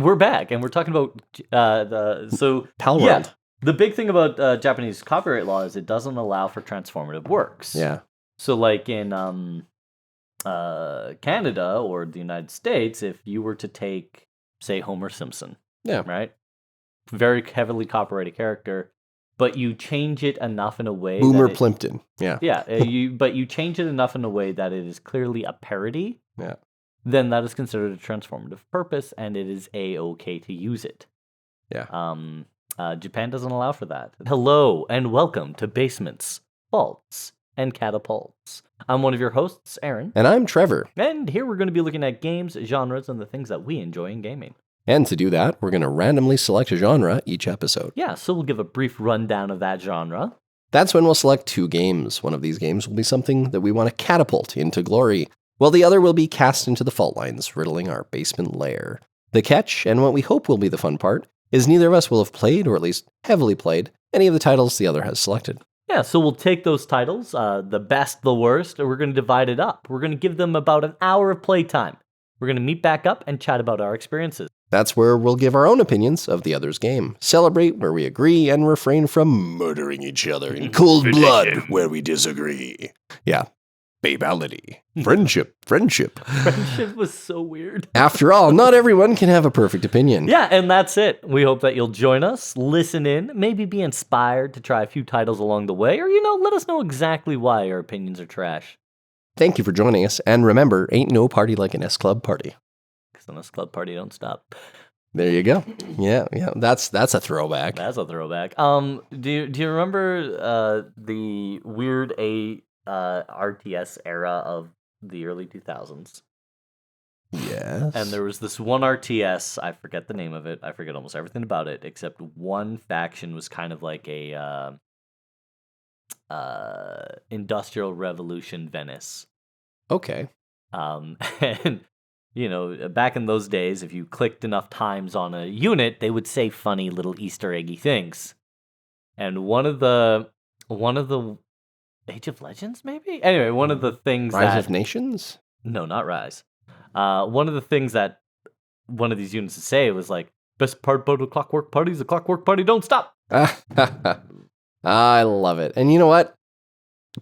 We're back, and we're talking about Pal World. The big thing about Japanese copyright law is it doesn't allow for transformative works. Yeah. So, like in Canada or the United States, if you were to take, say, Homer Simpson, right, very heavily copyrighted character, but you change it enough in a way. Boomer Plimpton. Yeah. Yeah. But you change it enough in a way that it is clearly a parody. Yeah. Then that is considered a transformative purpose, and it is A-OK to use it. Yeah. Japan doesn't allow for that. Hello, and welcome to Basements, Vaults, and Catapults. I'm one of your hosts, Aaron. And I'm Trevor. And here we're going to be looking at games, genres, and the things that we enjoy in gaming. And to do that, we're going to randomly select a genre each episode. Yeah, so we'll give a brief rundown of that genre. That's when we'll select 2 games. One of these games will be something that we want to catapult into glory, while the other will be cast into the fault lines, riddling our basement lair. The catch, and what we hope will be the fun part, is neither of us will have played, or at least heavily played, any of the titles the other has selected. Yeah, so we'll take those titles, the best, the worst, and we're going to divide it up. We're going to give them about an hour of playtime. We're going to meet back up and chat about our experiences. That's where we'll give our own opinions of the other's game, celebrate where we agree, and refrain from murdering each other in cold blood where we disagree. Yeah. Babality. Friendship. Friendship was so weird. After all, not everyone can have a perfect opinion. Yeah, and that's it. We hope that you'll join us, listen in, maybe be inspired to try a few titles along the way, or, let us know exactly why our opinions are trash. Thank you for joining us, and remember, ain't no party like an S-Club party. Because an S-Club party don't stop. There you go. Yeah, that's a throwback. That's a throwback. Do you remember the weird RTS era of the early 2000s? Yes. And there was this one RTS, I forget the name of it, I forget almost everything about it, except one faction was kind of like a Industrial Revolution Venice. Okay. And, back in those days, if you clicked enough times on a unit, they would say funny little Easter eggy things. And one of the Age of Legends, maybe? Anyway, one of the things Rise of Nations? No, not Rise. One of the things that one of these units would say was like, best part about a clockwork party is a clockwork party don't stop. I love it. And you know what?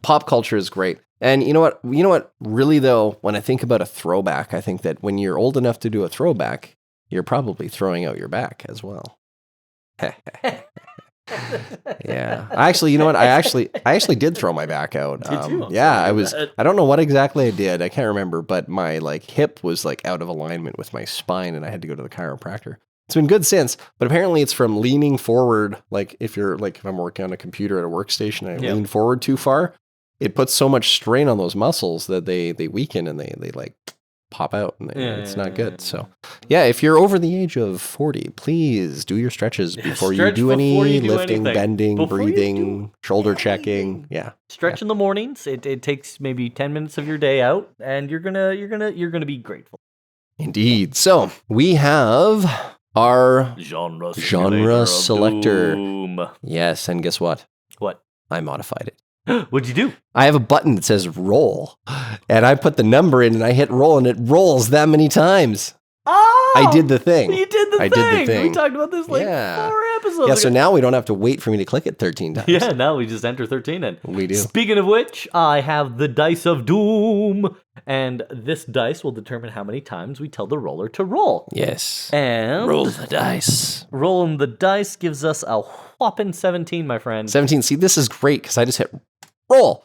Pop culture is great. And you know what? Really, though, when I think about a throwback, I think that when you're old enough to do a throwback, you're probably throwing out your back as well. Yeah. Actually, you know what? I actually did throw my back out. Did you? Yeah, I don't know what exactly I did. I can't remember, but my hip was out of alignment with my spine and I had to go to the chiropractor. It's been good since, but apparently it's from leaning forward. If I'm working on a computer at a workstation and I lean forward too far, it puts so much strain on those muscles that they weaken and they pop out and it's not good. So if you're over the age of 40, please do your stretches before you do any lifting, bending, breathing, shoulder checking. Stretch in the mornings. It takes maybe 10 minutes of your day out and you're gonna be grateful. Indeed. So we have our genre selector. Doom. Yes, and guess what? What? I modified it. What'd you do? I have a button that says roll, and I put the number in and I hit roll and it rolls that many times. Oh! I did the thing. You did the thing. We talked about this 4 episodes ago. So now we don't have to wait for me to click it 13 times. Yeah, now we just enter 13 in. We do. Speaking of which, I have the Dice of Doom, and this dice will determine how many times we tell the roller to roll. Yes. And roll the dice. Rolling the dice gives us a whopping 17, my friend. 17. See, this is great because I just hit roll.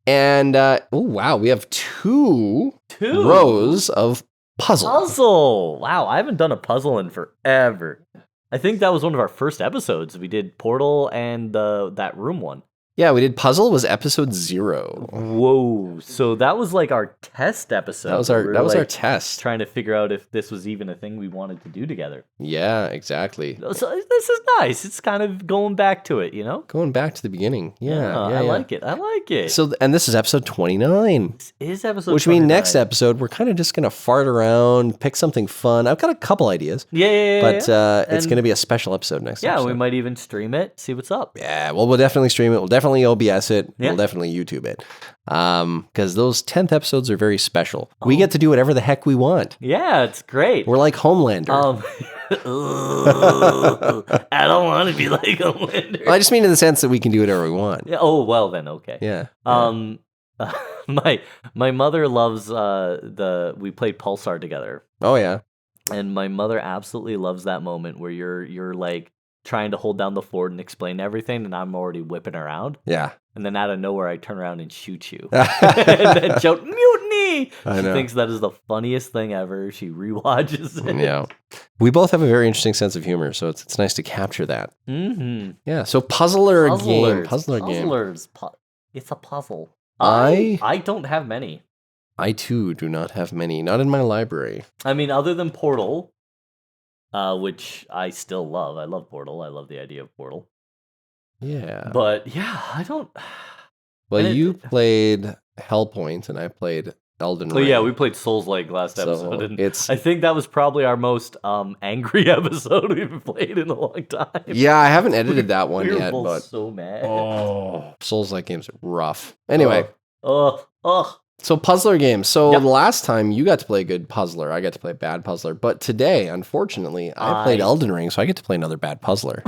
And, wow, we have two rows of puzzle. Wow, I haven't done a puzzle in forever. I think that was one of our first episodes. We did Portal and that room one. Yeah, we did puzzle was episode 0. Whoa. So that was our test episode. That was our test. Trying to figure out if this was even a thing we wanted to do together. Yeah, exactly. So this is nice. It's kind of going back to it, Going back to the beginning. Yeah. I like it. So, and this is episode 29. This is episode 29. Which means next episode, we're kind of just going to fart around, pick something fun. I've got a couple ideas. Yeah. But it's going to be a special episode next episode. Yeah, we might even stream it, see what's up. Yeah, well, we'll definitely stream it. We'll definitely definitely OBS it. Yeah. We'll definitely YouTube it. Because those 10th episodes are very special. We get to do whatever the heck we want. Yeah, it's great. We're like Homelander. I don't want to be like Homelander. Well, I just mean in the sense that we can do whatever we want. Yeah, oh, well then, okay. Yeah. My mother loves we played Pulsar together. Oh, yeah. And my mother absolutely loves that moment where you're like trying to hold down the fort and explain everything, and I'm already whipping around. Yeah. And then out of nowhere, I turn around and shoot you. And then shout, mutiny! I She know. thinks that is the funniest thing ever. She rewatches it. Yeah. We both have a very interesting sense of humor, so it's nice to capture that. Mm-hmm. Yeah. So puzzler game. Puzzler game. Puzzlers. It's a puzzle. I don't have many. I too do not have many. Not in my library. I mean, other than Portal, which I still love. I love Portal. I love the idea of Portal. Yeah. But yeah, I don't. Well, and you played Hellpoint, and I played Elden Ring. Oh yeah, we played Souls-like last So episode, and it's I think that was probably our most angry episode we've played in a long time. yeah. I haven't edited that one we were yet, both but so mad. Souls-like games are rough. Anyway, Ugh. so puzzler games. So Yep. the last time you got to play a good puzzler, I got to play a bad puzzler. But today, unfortunately, I played Elden Ring, so I get to play another bad puzzler.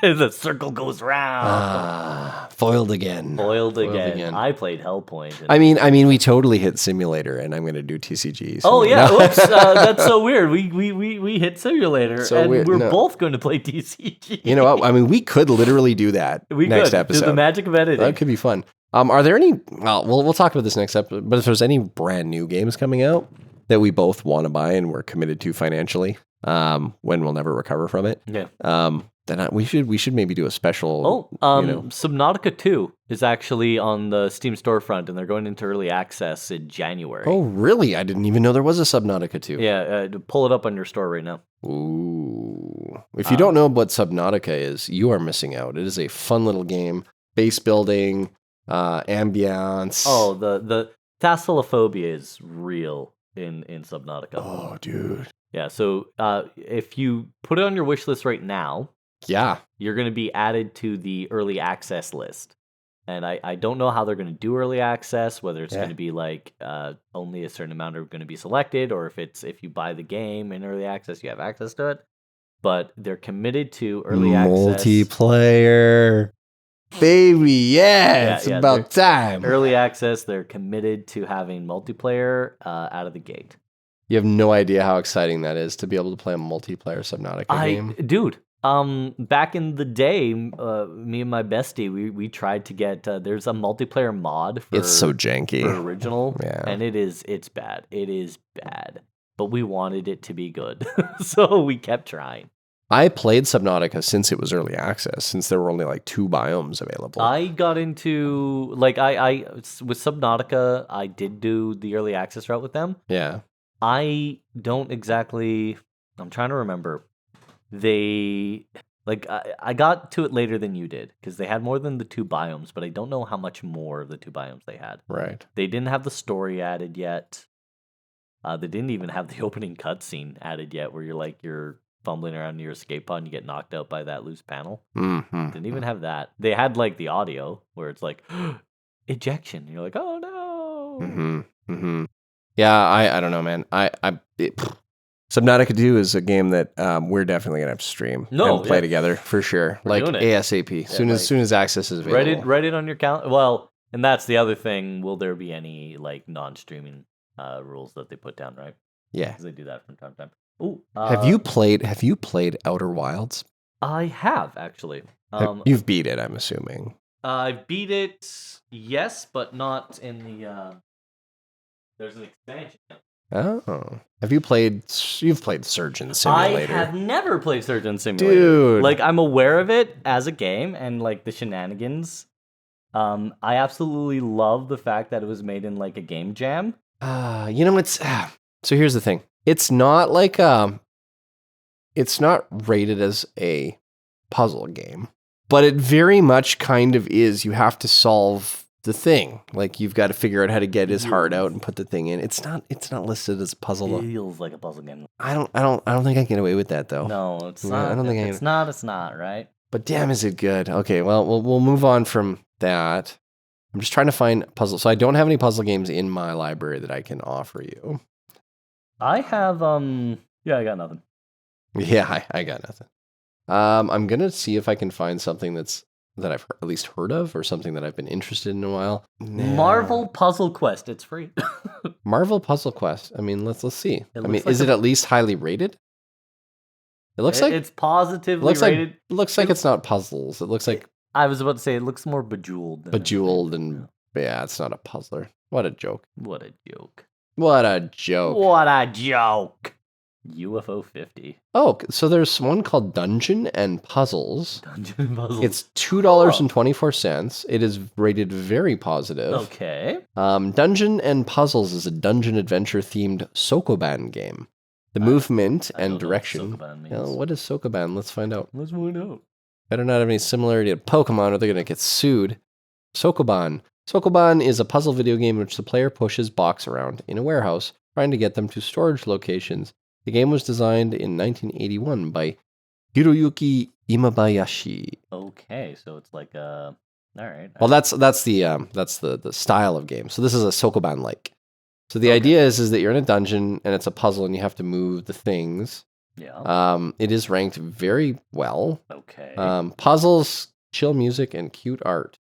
The circle goes round. Foiled again. Foiled again. I played Hellpoint. And I mean, we totally hit simulator, and I'm going to do TCG. oh yeah, No. oops, that's so weird. We hit simulator, So and weird. we're No. both going to play TCG. You know what? I mean, we could literally do that we next could episode. do the magic of editing. That could be fun. Are there any? Well, we'll talk about this next episode. But if there's any brand new games coming out that we both want to buy and we're committed to financially, when we'll never recover from it, Yeah. then we should maybe do a special. Subnautica 2 is actually on the Steam storefront, and they're going into early access in January. Oh, really? I didn't even know there was a Subnautica 2. Yeah, pull it up on your store right now. Ooh. If you don't know what Subnautica is, you are missing out. It is a fun little game. Base building, ambiance. Oh, the thalassophobia is real in Subnautica. Oh, dude. Yeah, so if you put it on your wish list right now, Yeah. you're going to be added to the early access list. And I don't know how they're going to do early access, whether it's going to be like only a certain amount are going to be selected, or if you buy the game in early access, you have access to it. But they're committed to early access. Multiplayer. Baby, yeah, it's about time. Early access, they're committed to having multiplayer out of the gate. You have no idea how exciting that is to be able to play a multiplayer Subnautica game. Dude, back in the day, me and my bestie, we tried to get, there's a multiplayer mod for, It's so janky. for original, Yeah. and it's bad. It is bad. But we wanted it to be good, so we kept trying. I played Subnautica since it was early access, since there were only like 2 biomes available. I got into, like, I with Subnautica, I did do the early access route with them. Yeah. I don't exactly, I'm trying to remember. They, like, I got to it later than you did, because they had more than the 2 biomes, but I don't know how much more of the 2 biomes they had. Right. They didn't have the story added yet. They didn't even have the opening cutscene added yet, where you're fumbling around in your escape pod and you get knocked out by that loose panel. Mm-hmm. Didn't even have that. They had like the audio where it's like ejection. And you're like, oh no. Mm-hmm. Mm-hmm. Yeah, I don't know, man. Subnautica 2 is a game that we're definitely gonna have to stream and play together for sure. We're like doing it. ASAP. Soon as access is available. Write it on your calendar. Well, and that's the other thing. Will there be any like non-streaming rules that they put down? Right? Yeah. Because they do that from time to time. Ooh, Have you played Outer Wilds? I have actually. You've beat it, I'm assuming. I've beat it, yes, but not in the. There's an expansion. Oh, you've played Surgeon Simulator? I have never played Surgeon Simulator. Dude. Like, I'm aware of it as a game and like the shenanigans. I absolutely love the fact that it was made in like a game jam. It's so here's the thing. It's not like it's not rated as a puzzle game, but it very much kind of is. You have to solve the thing. Like you've got to figure out how to get his heart out and put the thing in. It's not listed as a puzzle. Feels like a puzzle game. I don't think I can get away with that though. No, it's Yeah, not. I don't think it's not, right? But damn, is it good? Okay, well, we'll move on from that. I'm just trying to find puzzles. So I don't have any puzzle games in my library that I can offer you. I have yeah, I got nothing. Yeah, I got nothing. I'm gonna see if I can find something that I've at least heard of, or something that I've been interested in a while. Nah. Marvel Puzzle Quest. It's free. Marvel Puzzle Quest. I mean, let's see. I mean, looks is like it at least highly rated? It looks like it's positively looks rated. like looks like it's not puzzles. It looks like I was about to say it looks more bejeweled. and yeah, it's not a puzzler. What a joke. What a joke. What a joke. What a joke. UFO 50. Oh, so there's one called Dungeon and Puzzles. Dungeon Puzzles. It's $2.24. It is rated very positive. Okay. Dungeon and Puzzles is a dungeon adventure themed Sokoban game. The movement and direction. What is Sokoban? Let's find out. Let's find out. Better not have any similarity to Pokemon or they're going to get sued. Sokoban. Sokoban is a puzzle video game in which the player pushes blocks around in a warehouse, trying to get them to storage locations. The game was designed in 1981 by Hiroyuki Imabayashi. Okay, so it's like all right. Well, that's the style of game. So this is a Sokoban-like. So the idea is that you're in a dungeon and it's a puzzle and you have to move the things. Yeah. It is ranked very well. Okay. Puzzles, chill music, and cute art.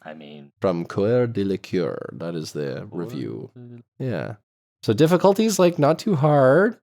I mean, from Coeur de Liqueur. That is the review. Yeah. So difficulties, like, not too hard.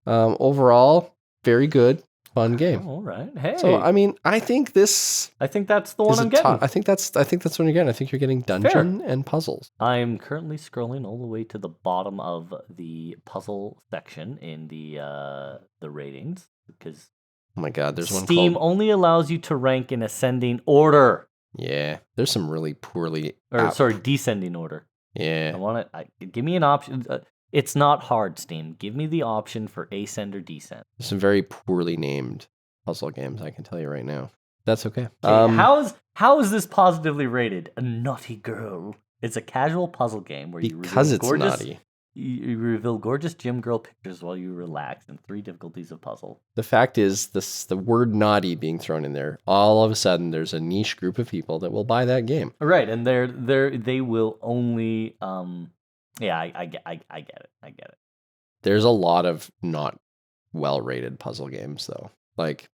Overall, very good, fun game. All right. Hey. So I mean, I think that's the one I'm getting. I think that's what you're getting. I think you're getting Dungeon and Puzzles. I'm currently scrolling all the way to the bottom of the puzzle section in the ratings because oh my god, there's one Steam called... only allows you to rank in ascending order. Yeah, there's some really poorly descending order. Yeah. I want it. Give me an option. It's not hard, Steam. Give me the option for ascend or descend. There's some very poorly named puzzle games, I can tell you right now. That's okay. How is this positively rated? A Naughty Girl. It's a casual puzzle game where you reveal gorgeous gym girl pictures while you relax in 3 difficulties of puzzle. The fact is, the word naughty being thrown in there, all of a sudden there's a niche group of people that will buy that game. Right, and they will only yeah, I get it. There's a lot of not well-rated puzzle games though. Like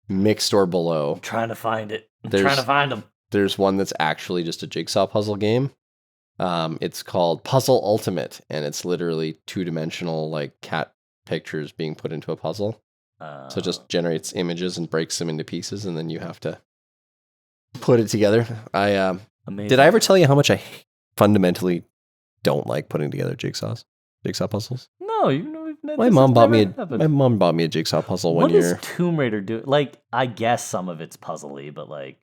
mixed or below. I'm trying to find it. I'm trying to find them. There's one that's actually just a jigsaw puzzle game. It's called Puzzle Ultimate, and it's literally 2-dimensional like cat pictures being put into a puzzle. So it just generates images and breaks them into pieces, and then you have to put it together. Did I ever tell you how much I fundamentally don't like putting together jigsaw puzzles? No, you know. My mom bought me a jigsaw puzzle one year. What does Tomb Raider do? Like, I guess some of it's puzzly, but like,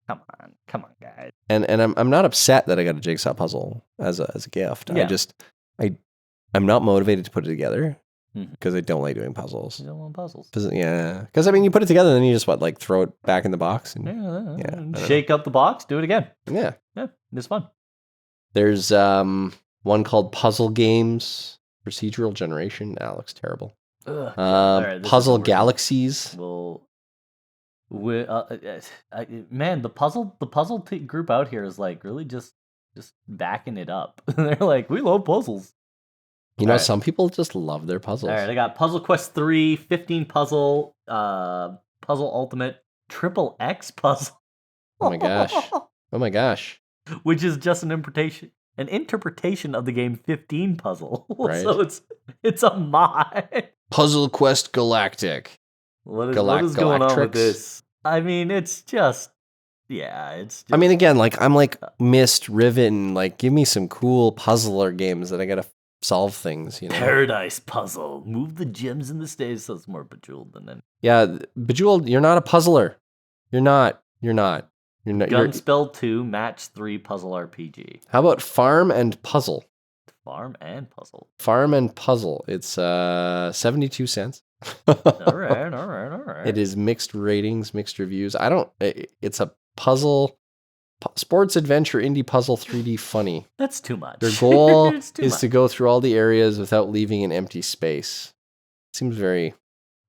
come on, guys. And I'm not upset that I got a jigsaw puzzle as a gift. Yeah. I'm not motivated to put it together because I don't like doing puzzles. You don't want puzzles? Yeah, because I mean, you put it together and then you just throw it back in the box and shake up the box, do it again. Yeah, it's fun. There's one called Puzzle Games Procedural Generation. That looks terrible. Right, Puzzle Galaxies. Man, the puzzle group out here is like really just backing it up. They're like, we love puzzles. You know, some people just love their puzzles. All right, I got Puzzle Quest 3, 15 puzzle, Puzzle Ultimate, Triple X puzzle. Oh my gosh. Which is just an interpretation of the game 15 puzzle. Right. So it's a mod. Puzzle Quest Galactic. What is going on with this? I mean, it's just... I mean, again, like, I'm like Myst, Riven, like, give me some cool puzzler games that I gotta solve things, you know? Paradise Puzzle. Move the gems in the stage so it's more Bejeweled than any. Yeah, Bejeweled, you're not a puzzler. You're not. Gunspell 2, Match 3 Puzzle RPG. How about Farm and Puzzle? Farm and Puzzle. It's 72 cents. All right. It is mixed ratings, mixed reviews. It's a puzzle, sports adventure, indie puzzle, 3D funny. That's too much. Their goal is to go through all the areas without leaving an empty space. Seems very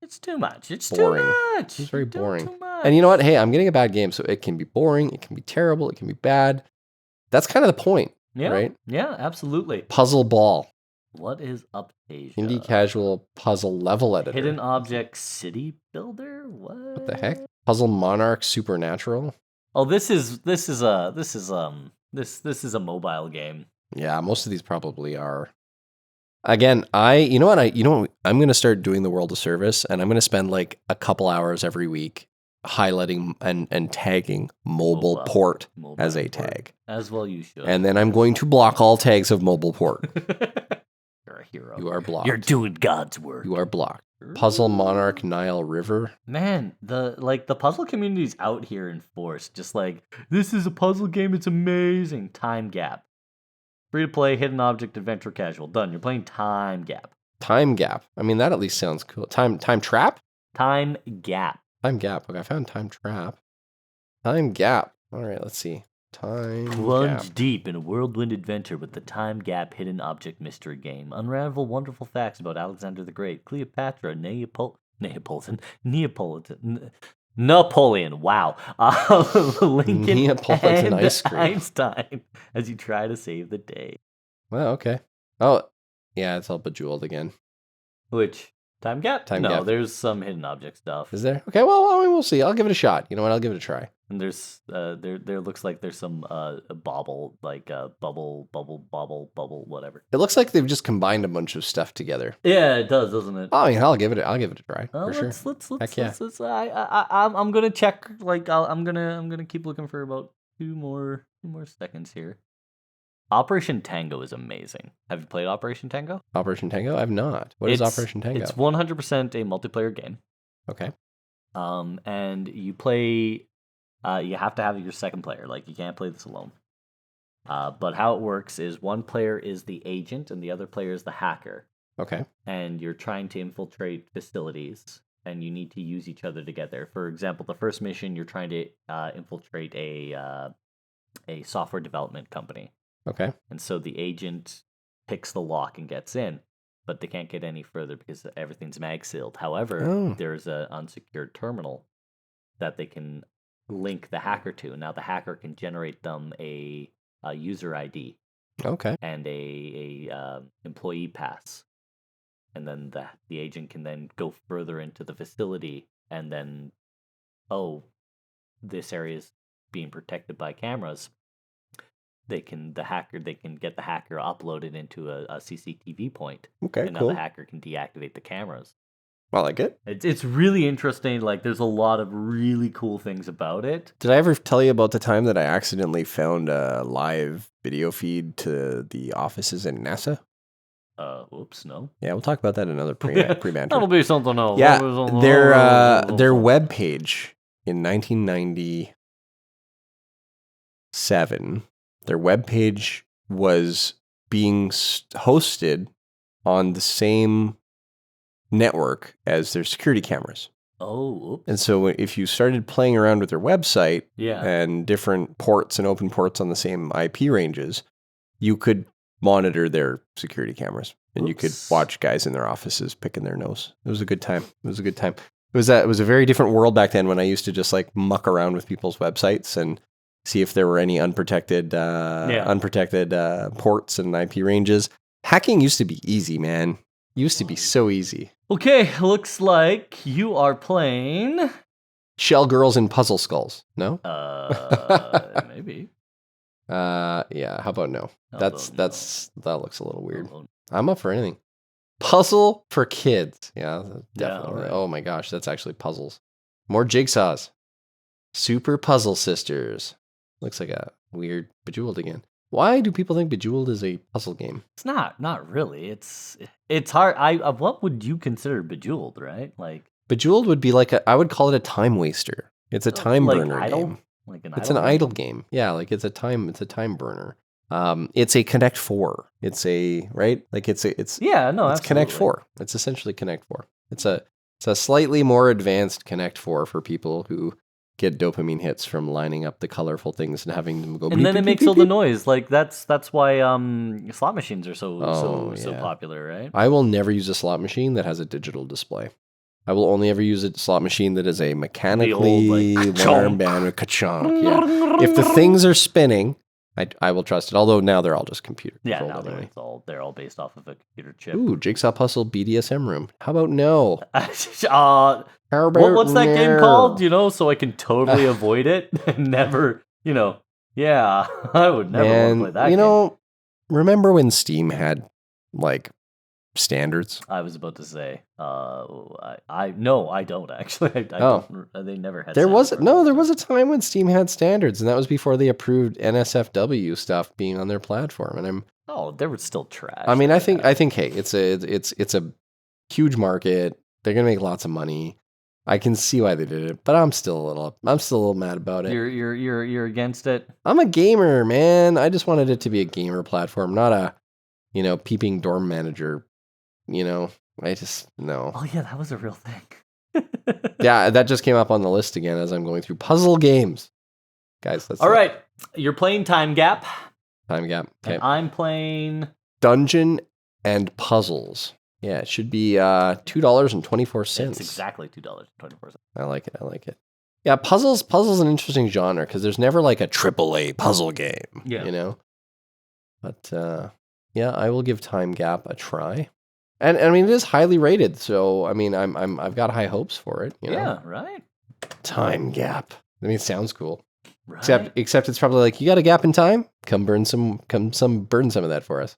It's too much. It's Boring. too much. It's very You're doing boring. Too much. And you know what? Hey, I'm getting a bad game, so it can be boring, it can be terrible, it can be bad. That's kind of the point, Yeah. right? Yeah, absolutely. Puzzle Ball. What is Uptasia? Indie casual puzzle level editor. Hidden object city builder? What the heck? Puzzle Monarch Supernatural. Oh, this is a mobile game. Yeah, most of these probably are. Again, I'm gonna start doing the world of service, and I'm gonna spend like a couple hours every week highlighting and tagging mobile port as a tag. As well you should. And then I'm going to block all tags of mobile port. You're a hero. You are blocked. You're doing God's work. You are blocked. Puzzle Monarch Nile River. Man, the puzzle community's out here in force. Just like, this is a puzzle game, it's amazing. Time Gap. Free to play, hidden object, adventure, casual. Done. You're playing Time Gap. Time Gap. I mean, that at least sounds cool. Time Trap? Time Gap. Time Gap. Okay, I found Time Trap. Time Gap. All right, let's see. Time Plunge Gap. deep in a whirlwind adventure with the Time Gap hidden object mystery game. Unravel wonderful facts about Alexander the Great, Cleopatra, Napoleon. Wow. Lincoln Neapolitan and ice cream. Einstein as you try to save the day. Well, okay. Oh, yeah, it's all Bejeweled again. Which Time Gap? Time no, Gap. There's some hidden object stuff. Is there? Okay, well, I mean, we'll see. I'll give it a shot. You know what? I'll give it a try. And there's there looks like there's some bobble, like bubble, whatever. It looks like they've just combined a bunch of stuff together. Yeah, it does, doesn't it? Oh, yeah, I'll give it a try for sure. Let's. Heck yeah. I'm gonna check. Like I'm gonna keep looking for about two more seconds here. Operation Tango is amazing. Have you played Operation Tango? Operation Tango? I've not. What is Operation Tango? It's 100% a multiplayer game. Okay. And you play. You have to have your second player. Like, you can't play this alone. But how it works is one player is the agent and the other player is the hacker. Okay. And you're trying to infiltrate facilities, and you need to use each other to get there. For example, the first mission, you're trying to infiltrate a software development company. Okay. And so the agent picks the lock and gets in, but they can't get any further because everything's mag sealed. However, there's an unsecured terminal that they can link the hacker to. Now the hacker can generate them a user ID. Okay. And a employee pass, and then the agent can then go further into the facility, and then, this area is being protected by cameras. They can get the hacker uploaded into a CCTV point. Okay, and cool. now the hacker can deactivate the cameras. I like it. It's really interesting. Like, there's a lot of really cool things about it. Did I ever tell you about the time that I accidentally found a live video feed to the offices in NASA? Oops, no. Yeah, we'll talk about that in another pre-banter. That'll be something else. Yeah, their webpage in 1997, their webpage was being hosted on the same network as their security cameras. Oh, oops. And so if you started playing around with their website and different ports and open ports on the same IP ranges, you could monitor their security cameras, and you could watch guys in their offices picking their nose. It was a good time. It was a very different world back then when I used to just like muck around with people's websites and see if there were any unprotected ports and IP ranges. Hacking used to be easy, man. Used to be so easy. Okay, looks like you are playing Shell Girls and Puzzle Skulls. No? Maybe. Yeah, how about no? That looks a little weird. I'm up for anything. Puzzle for kids. Yeah, definitely. Yeah, right. Oh my gosh, that's actually puzzles. More jigsaws. Super Puzzle Sisters. Looks like a weird Bejeweled again. Why do people think Bejeweled is a puzzle game? It's not really. It's hard. What would you consider Bejeweled, right? Like, Bejeweled would be like I would call it a time waster. It's a time burner game. It's an idle game. Yeah, like it's a time burner. It's a Connect 4. It's a right? Like it's absolutely. Connect 4. It's essentially Connect 4. It's a slightly more advanced Connect 4 for people who get dopamine hits from lining up the colorful things and having them go. And then it makes all the noise. Like that's why slot machines are so popular, right? I will never use a slot machine that has a digital display. I will only ever use a slot machine that is a mechanically warm band with ka-chonk. Yeah. If the things are spinning, I will trust it. Although now they're all just computer controlled anyway. They're all based off of a computer chip. Ooh, Jigsaw Puzzle BDSM room. How about no? What's that game called? So I can totally avoid it and never, yeah, I would never want to play that game. Remember when Steam had like standards? I was about to say, I don't actually. They never had. There was a time when Steam had standards, and that was before they approved NSFW stuff being on their platform. And they were still trash. I mean, I think, hey, it's a huge market. They're gonna make lots of money. I can see why they did it, but I'm still a little mad about it. You're against it. I'm a gamer, man. I just wanted it to be a gamer platform, not a peeping dorm manager. I just no. Oh yeah, that was a real thing. Yeah, that just came up on the list again as I'm going through puzzle games. Guys, that's all right. You're playing Time Gap. Time Gap. Okay. And I'm playing Dungeon and Puzzles. Yeah, it should be $2.24. It's exactly $2.24. I like it. Yeah, puzzles an interesting genre because there's never like a AAA puzzle game. Yeah. But yeah, I will give Time Gap a try. And I mean, it is highly rated, so I mean, I've got high hopes for it. Yeah, right. Time Gap. I mean, it sounds cool. Right. Except it's probably like, you got a gap in time? Come burn some of that for us.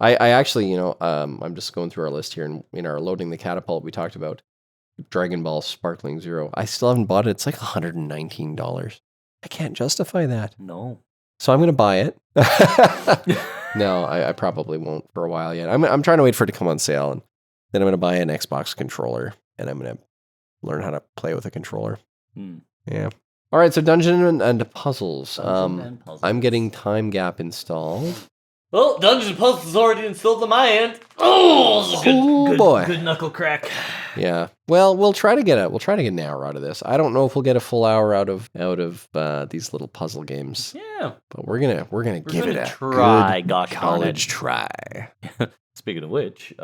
I actually, I'm just going through our list here, and in our Loading the Catapult, we talked about Dragon Ball Sparkling Zero. I still haven't bought it. It's like $119. I can't justify that. No. So I'm going to buy it. No, I probably won't for a while yet. I'm trying to wait for it to come on sale, and then I'm going to buy an Xbox controller, and I'm going to learn how to play with a controller. Yeah. All right, so Dungeon and Puzzles. I'm getting Time Gap installed. Well, Dungeon and Puzzles is already installed on my end. Oh, good knuckle crack. Yeah. Well, we'll try to get an hour out of this. I don't know if we'll get a full hour out of these little puzzle games. Yeah. But we're gonna give it a try. Good gosh, college try. Speaking of which,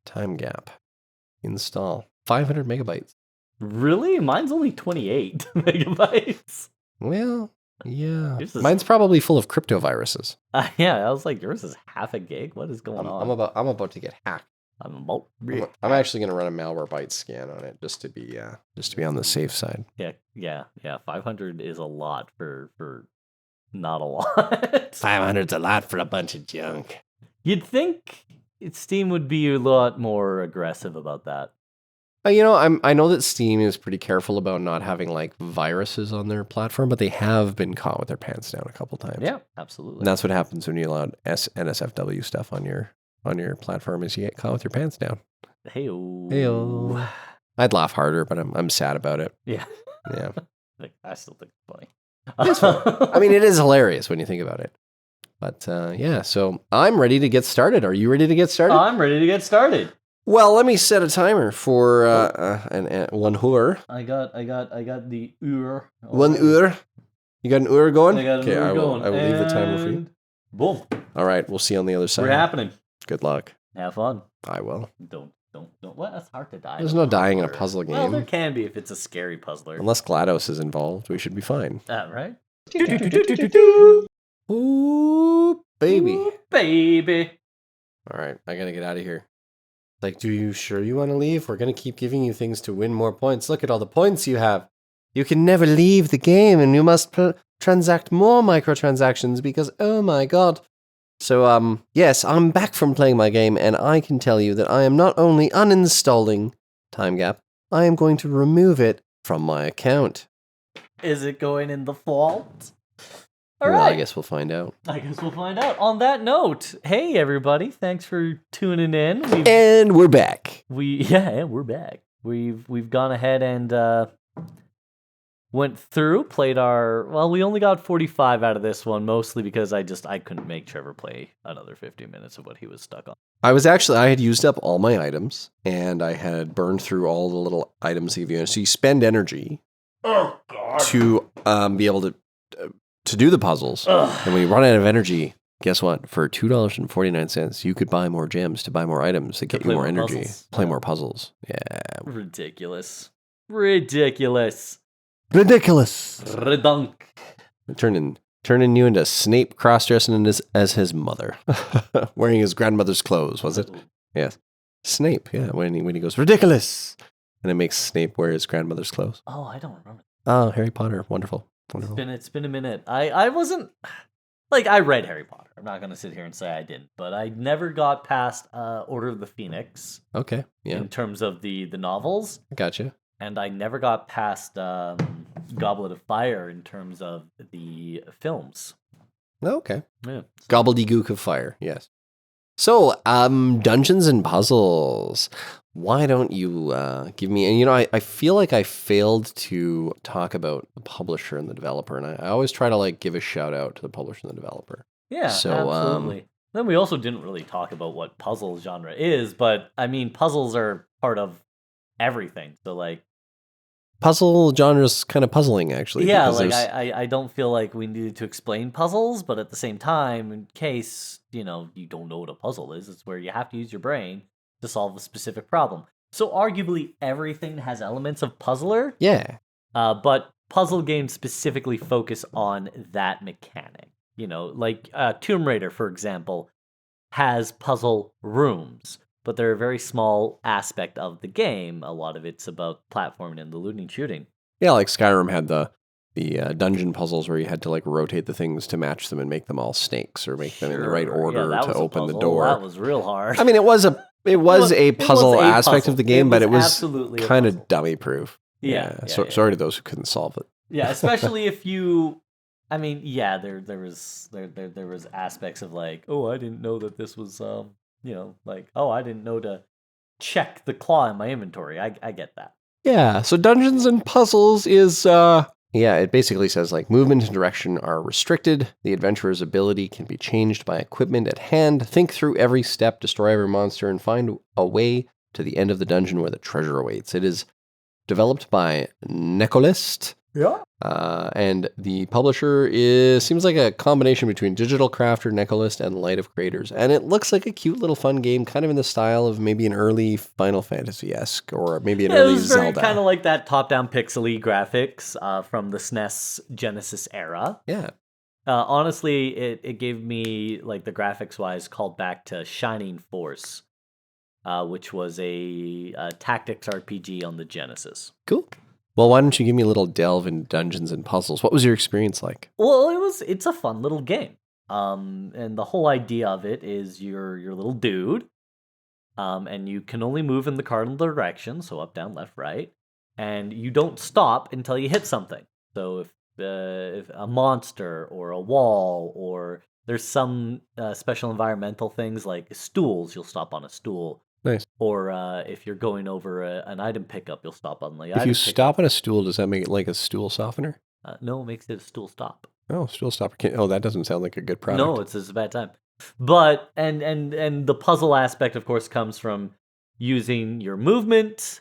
Time Gap install 500 megabytes. Really? Mine's only 28 megabytes. Well, yeah. Mine's probably full of crypto viruses. Yeah, I was like, yours is half a gig. What is going on? I'm about to get hacked. I'm actually going to run a Malwarebytes scan on it just to be on the safe side. Yeah. 500 is a lot for not a lot. 500's a lot for a bunch of junk. You'd think Steam would be a lot more aggressive about that. I know that Steam is pretty careful about not having like viruses on their platform, but they have been caught with their pants down a couple times. Yeah, absolutely. And that's what happens when you allow NSFW stuff on your platform, is you get caught with your pants down. Hey-o. I'd laugh harder, but I'm sad about it. Yeah. Yeah. I still think it's funny. It's funny. I mean, it is hilarious when you think about it. But yeah, so I'm ready to get started. Are you ready to get started? I'm ready to get started. Well, let me set a timer for 1 hour. I got the hour. 1 hour. You got an hour going? I got an hour going. I will leave the timer for you. Boom. All right, we'll see you on the other side. We're happening. Good luck. Have fun. I will. Don't. What? That's hard to die. There's no dying in a puzzle game. Well, there can be if it's a scary puzzler. Unless GLaDOS is involved, we should be fine. Right? Ooh, baby. Ooh, baby. All right, I gotta get out of here. Like, do you sure you want to leave? We're going to keep giving you things to win more points. Look at all the points you have. You can never leave the game, and you must transact more microtransactions because, oh my god. So, yes, I'm back from playing my game, and I can tell you that I am not only uninstalling Time Gap, I am going to remove it from my account. Is it going in the vault? All well, right. I guess we'll find out. On that note, hey everybody, thanks for tuning in. And we're back. We're back. We've gone ahead and went through, played we only got 45 out of this one, mostly because I couldn't make Trevor play another 50 minutes of what he was stuck on. I had used up all my items, and I had burned through all the little items that you. So you spend energy to be able to do the puzzles. And when you run out of energy, Guess what? For $2.49, you could buy more gems to buy more items that get you more energy. Puzzles. Play more puzzles. Yeah. Ridiculous. Ridiculous. Redunk. Turning you into Snape cross-dressing as his mother. Wearing his grandmother's clothes, was it? Yes. Snape, yeah. When he goes, ridiculous! And it makes Snape wear his grandmother's clothes. Oh, I don't remember. Oh, Harry Potter. Wonderful. It's been a minute. I wasn't... Like, I read Harry Potter. I'm not going to sit here and say I didn't. But I never got past Order of the Phoenix. Okay, yeah. In terms of the novels. Gotcha. And I never got past Goblet of Fire in terms of the films. Okay. Yeah. Gobbledygook of Fire, yes. So, Dungeons and Puzzles. Why don't you give me... And, I feel like I failed to talk about the publisher and the developer. And I always try to, give a shout out to the publisher and the developer. Yeah, so, absolutely. Then we also didn't really talk about what puzzle genre is. But, I mean, puzzles are part of everything. So, puzzle genre's kind of puzzling, actually. Yeah, I don't feel like we needed to explain puzzles, but at the same time, in case, you don't know what a puzzle is, it's where you have to use your brain to solve a specific problem. So arguably everything has elements of puzzler. Yeah. But puzzle games specifically focus on that mechanic. Tomb Raider, for example, has puzzle rooms. But they're a very small aspect of the game. A lot of it's about platforming and the looting shooting. Yeah, like Skyrim had the dungeon puzzles where you had to rotate the things to match them and make them all snakes or make them in the right order to open the door. That was real hard. I mean, it was a puzzle aspect of the game, but it was kind of dummy proof. Yeah. Sorry to those who couldn't solve it. Yeah, especially if you. I mean, yeah, there was aspects of I didn't know that this was I didn't know to check the claw in my inventory. I get that. Yeah, so Dungeons and Puzzles is, it basically says, movement and direction are restricted. The adventurer's ability can be changed by equipment at hand. Think through every step, destroy every monster, and find a way to the end of the dungeon where the treasure awaits. It is developed by Necolist. Yeah. And the publisher seems like a combination between Digital Crafter, Necolist, and Light of Creators. And it looks like a cute little fun game, kind of in the style of maybe an early Final Fantasy-esque, or maybe an early Zelda. It was kind of like that top-down pixely graphics from the SNES Genesis era. Yeah. Honestly, it gave me, the graphics-wise, called back to Shining Force, which was a tactics RPG on the Genesis. Cool. Well, why don't you give me a little delve in Dungeons and Puzzles? What was your experience like? Well, it's a fun little game. And the whole idea of it is you're your little dude. And you can only move in the cardinal direction, so up, down, left, right. And you don't stop until you hit something. So if a monster or a wall, or there's some special environmental things like stools, you'll stop on a stool. Nice. Or if you're going over an item pickup, you'll stop on the item pickup. If you stop on a stool, does that make it like a stool softener? No, it makes it a stool stop. Oh, stool stopper. That doesn't sound like a good product. No, it's a bad time. But, and the puzzle aspect, of course, comes from using your movement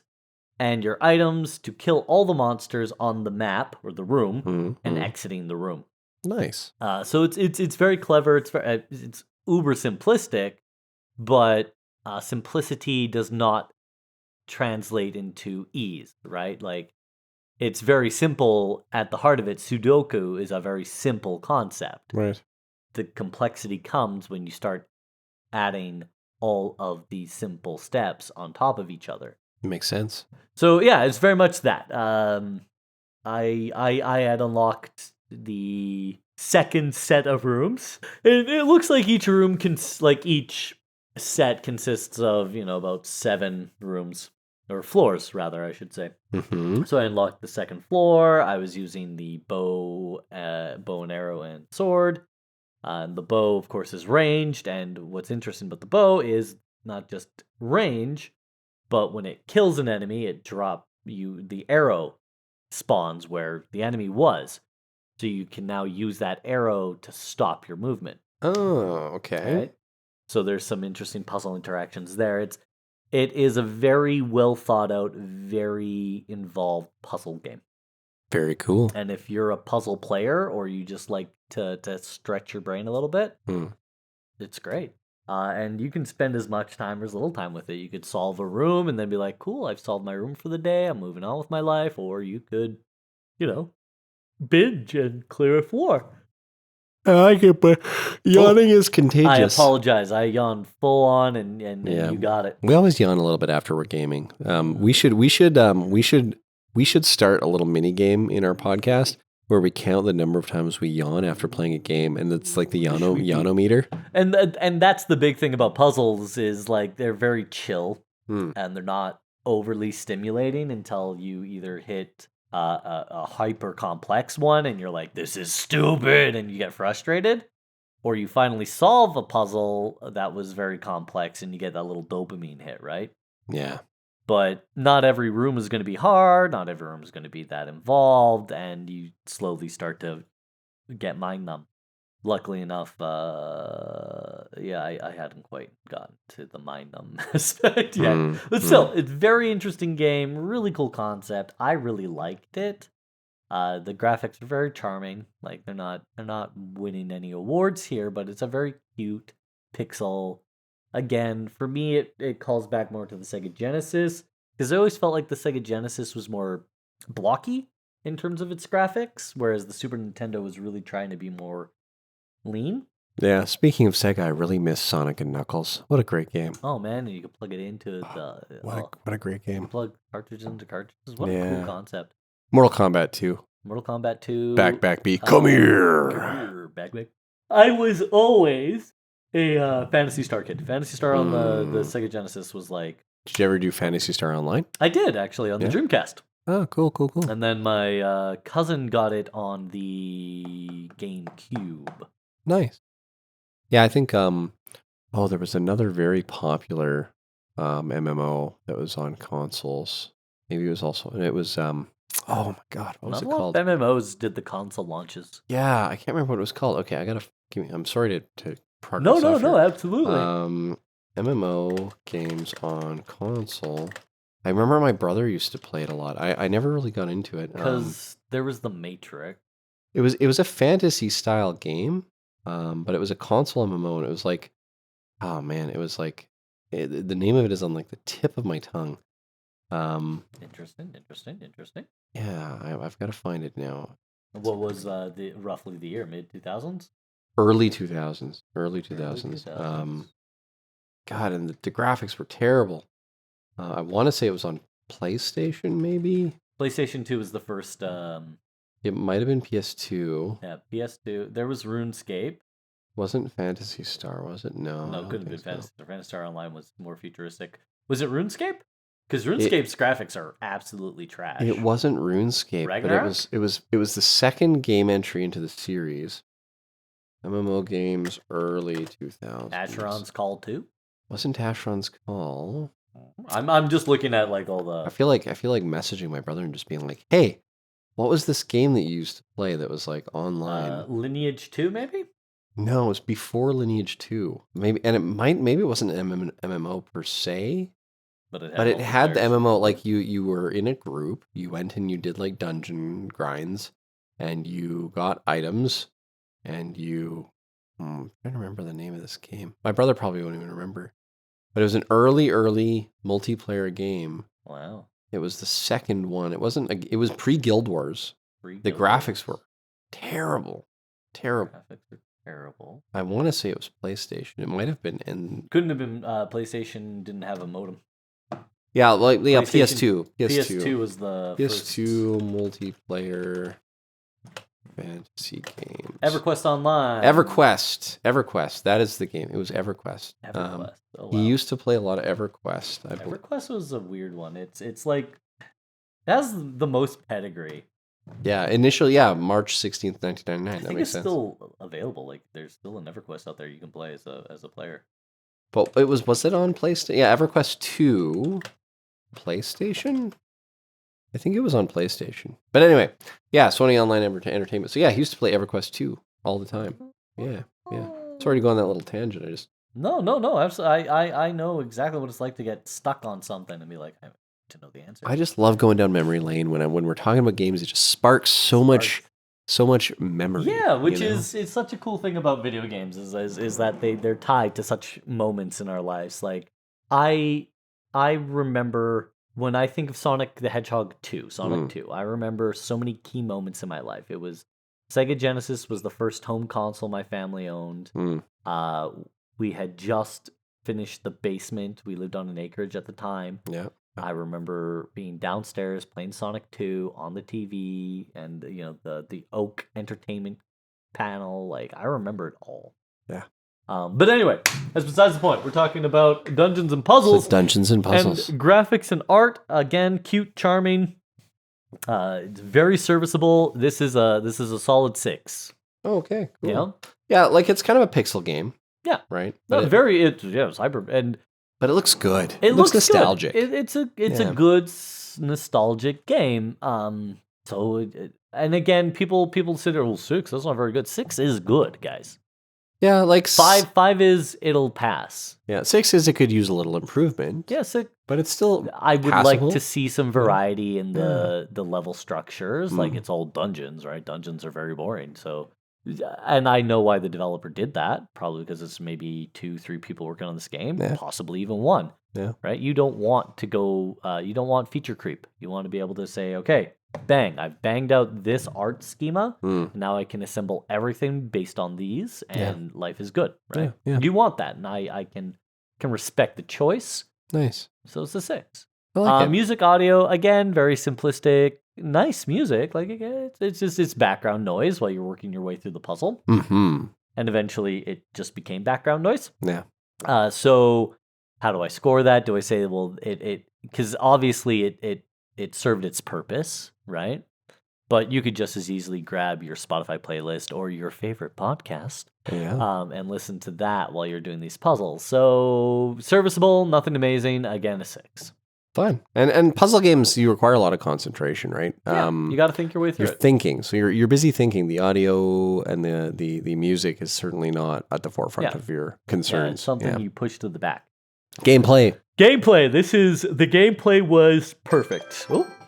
and your items to kill all the monsters on the map or the room and exiting the room. Nice. So it's very clever. It's uber simplistic, but simplicity does not translate into ease, right? It's very simple at the heart of it. Sudoku is a very simple concept. Right. The complexity comes when you start adding all of these simple steps on top of each other. Makes sense. So yeah, it's very much that. I had unlocked the second set of rooms, and it looks like each room each set consists of about 7 rooms, or floors rather, I should say. Mm-hmm. So I unlocked the second floor. I was using the bow and arrow and sword. And the bow, of course, is ranged. And what's interesting about the bow is not just range, but when it kills an enemy, the arrow spawns where the enemy was. So you can now use that arrow to stop your movement. Oh, okay. Right? So there's some interesting puzzle interactions there. It is a very well thought out, very involved puzzle game. Very cool. And if you're a puzzle player or you just like to stretch your brain a little bit, It's great. And you can spend as much time or as little time with it. You could solve a room and then be like, cool, I've solved my room for the day. I'm moving on with my life. Or you could, binge and clear a floor. I like it, but yawning is I contagious. apologize. I yawned full on, and Yeah. you got it. We always yawn a little bit after we're gaming. We should start a little mini game in our podcast where we count the number of times we yawn after playing a game, and it's like the yawnometer. And that's the big thing about puzzles is like they're very chill Hmm. and they're not overly stimulating until you either hit a hyper complex one and you're like, this is stupid, and you get frustrated, or you finally solve a puzzle that was very complex and you get that little dopamine hit, right? Yeah. But not every room is going to be hard, not every room is going to be that involved, and you slowly start to get mind numb. Luckily enough, I hadn't quite gotten to the mind numb aspect yet. But still, it's a very interesting game, really cool concept. I really liked it. The graphics are very charming. Like they're not winning any awards here, but it's a very cute pixel. Again, for me, it calls back more to the Sega Genesis because I always felt like the Sega Genesis was more blocky in terms of its graphics, whereas the Super Nintendo was really trying to be more lean. Yeah, speaking of Sega, I really miss Sonic and Knuckles. What a great game. Oh man, and you can plug it into the What a great game. plug cartridges into cartridges. What a cool concept. Mortal Kombat 2. Mortal Kombat 2. Back B. Come here. Back. I was always a Phantasy Star kid. Phantasy Star on the Sega Genesis was like... Did you ever do Phantasy Star Online? I did, actually, on the Dreamcast. Oh, cool. And then my cousin got it on the GameCube. Nice. Yeah, I think there was another very popular MMO that was on consoles. Maybe it was also oh my god, what was it called? MMOs did the console launches. Yeah, I can't remember what it was called. Okay, I'm sorry to park No, this off here. absolutely. MMO games on console. I remember my brother used to play it a lot. I never really got into it because there was the Matrix. It was a fantasy style game. But it was a console MMO, and it was like, oh man, it was like, the name of it is on like the tip of my tongue. Interesting. Yeah, I've got to find it now. What was roughly the year? Mid 2000s? Early 2000s. God, and the graphics were terrible. I want to say it was on PlayStation, maybe. PlayStation 2 was the first. It might have been PS2. Yeah, PS2. There was RuneScape. Wasn't Phantasy Star, was it? No, it couldn't have been Phantasy Star. Phantasy Star Online was more futuristic. Was it RuneScape? Because RuneScape's graphics are absolutely trash. It wasn't RuneScape, Ragnarok? but it was the second game entry into the series. MMO games early 2000s. Asheron's Call 2? Wasn't Asheron's Call? I'm just looking at like all the. I feel like messaging my brother and just being like, "Hey, what was this game that you used to play that was like online?" Lineage 2, maybe? No, it was before Lineage 2. Maybe it wasn't an MMO per se, but it had the MMO. Like you were in a group, you went and you did like dungeon grinds, and you got items, and you. I'm trying to remember the name of this game. My brother probably won't even remember, but it was an early multiplayer game. Wow. It was the second one. It wasn't. It was pre-Guild Wars. The graphics were terrible. Graphics are terrible. I want to say it was PlayStation. It might have been. Couldn't have been. PlayStation didn't have a modem. Yeah, PS2. PS2 was the PS2 multiplayer fantasy games. EverQuest Online. EverQuest. That is the game. It was EverQuest. EverQuest. Oh, wow. He used to play a lot of EverQuest. EverQuest was a weird one. It's like it has the most pedigree. Yeah, initially, March 16th, 1999. That makes sense. It's still available. Like there's still an EverQuest out there you can play as a player. But was it on PlayStation? Yeah, EverQuest 2, PlayStation. I think it was on PlayStation. But anyway, Sony Online Entertainment. So yeah, he used to play EverQuest 2 all the time. Yeah. Sorry to go on that little tangent. I just No. Absolutely. I know exactly what it's like to get stuck on something and be like, I have to know the answer. I just love going down memory lane when we're talking about games. It just sparks so much so much memory. Yeah, which you know? is it's such a cool thing about video games is that they're tied to such moments in our lives. Like I I remember when I think of Sonic the Hedgehog 2, Sonic Mm, 2, I remember so many key moments in my life. It was Sega Genesis was the first home console my family owned. mm, Uh we had just finished the basement. We lived on an acreage at the time. yeah. I remember being downstairs playing Sonic 2 on the TV and the Oak Entertainment panel. Like I remember it all. Yeah. But anyway, that's besides the point. We're talking about Dungeons and So Puzzles Dungeons and Puzzles. and graphics and art. Again, cute, charming. It's very serviceable. This is a solid 6. Oh, okay. Cool. You know? Yeah, like it's kind of a pixel game. Yeah. Right. No, it's hyper and But it looks good. it looks nostalgic. Good. It's a Yeah. good nostalgic game. And again, people sit there, well, 6, that's not very good. 6 is good, guys. Yeah, like 5 is it'll pass. Yeah, 6 is it could use a little improvement. Yeah, 6. But it's still I would passable. like to see some variety in the level structures. Like it's all dungeons, right? Dungeons are very boring. So, and I know why the developer did that. Probably because it's maybe 2-3 people working on this game, Yeah. possibly even 1. Yeah. Right? You don't want to go. You don't want feature creep. You want to be able to say, okay, bang, I've banged out this art schema. Mm. Now I can assemble everything based on these, and life is good, right? Yeah. You want that, and I can respect the choice. Nice. So it's a 6. I like it. Music, audio, again, very simplistic, nice music. Like again, it's background noise while you're working your way through the puzzle, Mm-hmm. and eventually it just became background noise. Yeah. So how do I score that? Do I say, well, it because obviously it served its purpose, right? But you could just as easily grab your Spotify playlist or your favorite podcast Yeah. and listen to that while you're doing these puzzles. So serviceable, nothing amazing. Again, a 6. Fun. And puzzle games, you require a lot of concentration, right? Yeah, you got to think your way through You're it. thinking. So you're busy thinking. The audio and the music is certainly not at the forefront of your Yeah, concerns. it's something you push to the back. Gameplay. Gameplay. The gameplay was perfect.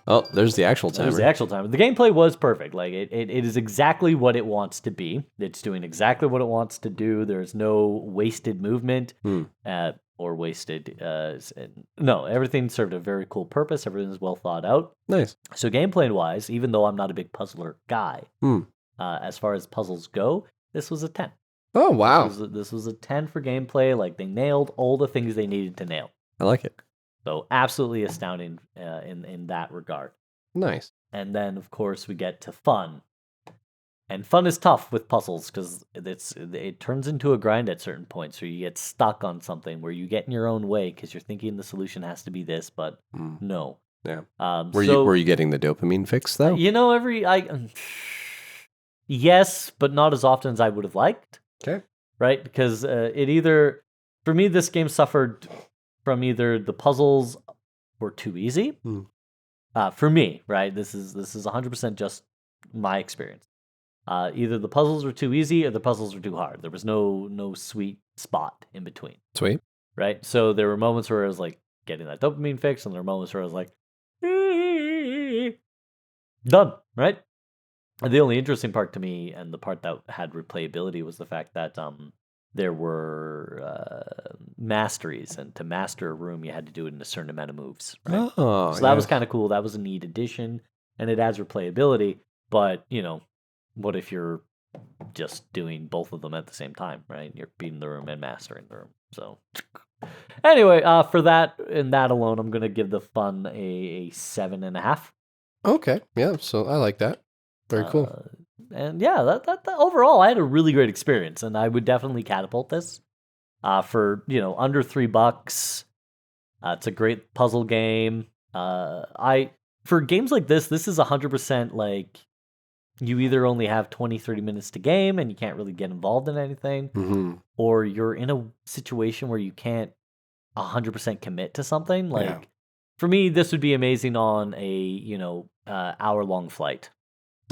Oh, there's the actual timer. There's the actual timer. The gameplay was perfect. Like it is exactly what it wants to be. It's doing exactly what it wants to do. There's no wasted movement or wasted. No, everything served a very cool purpose. Everything is well thought out. Nice. So gameplay wise, even though I'm not a big puzzler guy, as far as puzzles go, this was a 10. Oh, wow. This was a 10 for gameplay. Like they nailed all the things they needed to nail. I like it. So absolutely astounding in that regard. Nice. And then of course we get to fun. And fun is tough with puzzles because it turns into a grind at certain points where you get stuck on something where you get in your own way because you're thinking the solution has to be this, but no. Yeah. Were you getting the dopamine fix though? Yes, but not as often as I would have liked. Okay. Right? Because for me, this game suffered from either the puzzles were too easy. For me, right? This is 100% just my experience. Either the puzzles were too easy or the puzzles were too hard. There was no sweet spot in between. Sweet. Right? So there were moments where I was like getting that dopamine fix, and there were moments where I was like, done, right? And the only interesting part to me, and the part that had replayability, was the fact that there were masteries, and to master a room, you had to do it in a certain amount of moves. Right? Oh, so that was kind of cool. That was a neat addition, and it adds replayability. But what if you're just doing both of them at the same time, right? You're beating the room and mastering the room. So anyway, for that and that alone, I'm gonna give the fun a 7.5. Okay, yeah. So I like that. Very cool. And yeah, that overall, I had a really great experience, and I would definitely catapult this for under $3. It's a great puzzle game. For games like this is 100% like you either only have 20-30 minutes to game and you can't really get involved in anything, or you're in a situation where you can't 100% commit to something. Like for me, this would be amazing on a hour-long flight.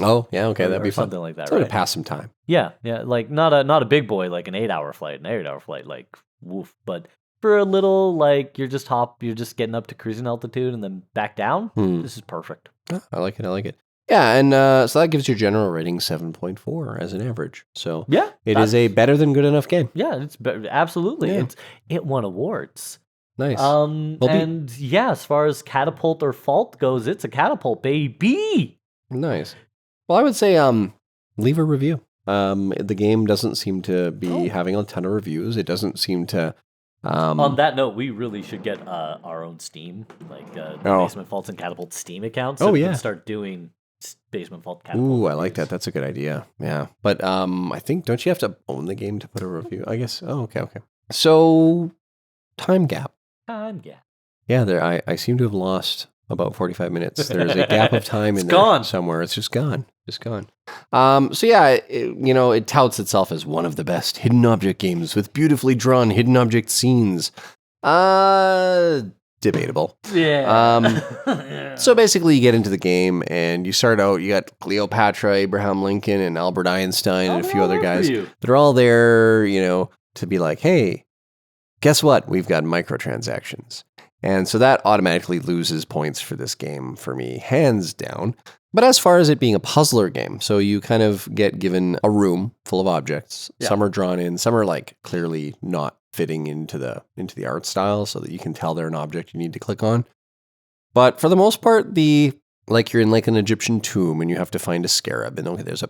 Oh, yeah, okay, that'd be fun. Something like that, so right? To pass some time. Yeah, like not a big boy like an 8-hour flight, like woof. But for a little, like you're just getting up to cruising altitude and then back down. This is perfect. I like it. Yeah, and so that gives your general rating 7.4 as an average. So Yeah, it is a better than good enough game. Yeah, absolutely. Yeah. It won awards. Nice. Well, And yeah, as far as catapult or fault goes, it's a catapult, baby. Nice. Well, I would say leave a review. The game doesn't seem to be having a ton of reviews. It doesn't seem to. On that note, we really should get our own Steam, like the Basement Faults and Catapult Steam account, so we can start doing Basement Fault Catapult. Ooh, I like that. That's a good idea. Yeah, but I think don't you have to own the game to put a review? I guess. Oh, okay. So, time gap. Yeah, there. I seem to have lost about 45 minutes. There's a gap of time in there somewhere. It's just gone. So yeah, it touts itself as one of the best hidden object games with beautifully drawn hidden object scenes. Debatable. Yeah. So basically you get into the game and you start out, you got Cleopatra, Abraham Lincoln, and Albert Einstein, and a few other guys. They're all there, to be like, hey, guess what? We've got microtransactions. And so that automatically loses points for this game for me, hands down. But as far as it being a puzzler game, so you kind of get given a room full of objects. Yeah. Some are drawn in, some are like clearly not fitting into the art style so that you can tell they're an object you need to click on. But for the most part, you're in like an Egyptian tomb and you have to find a scarab. And okay, there's a,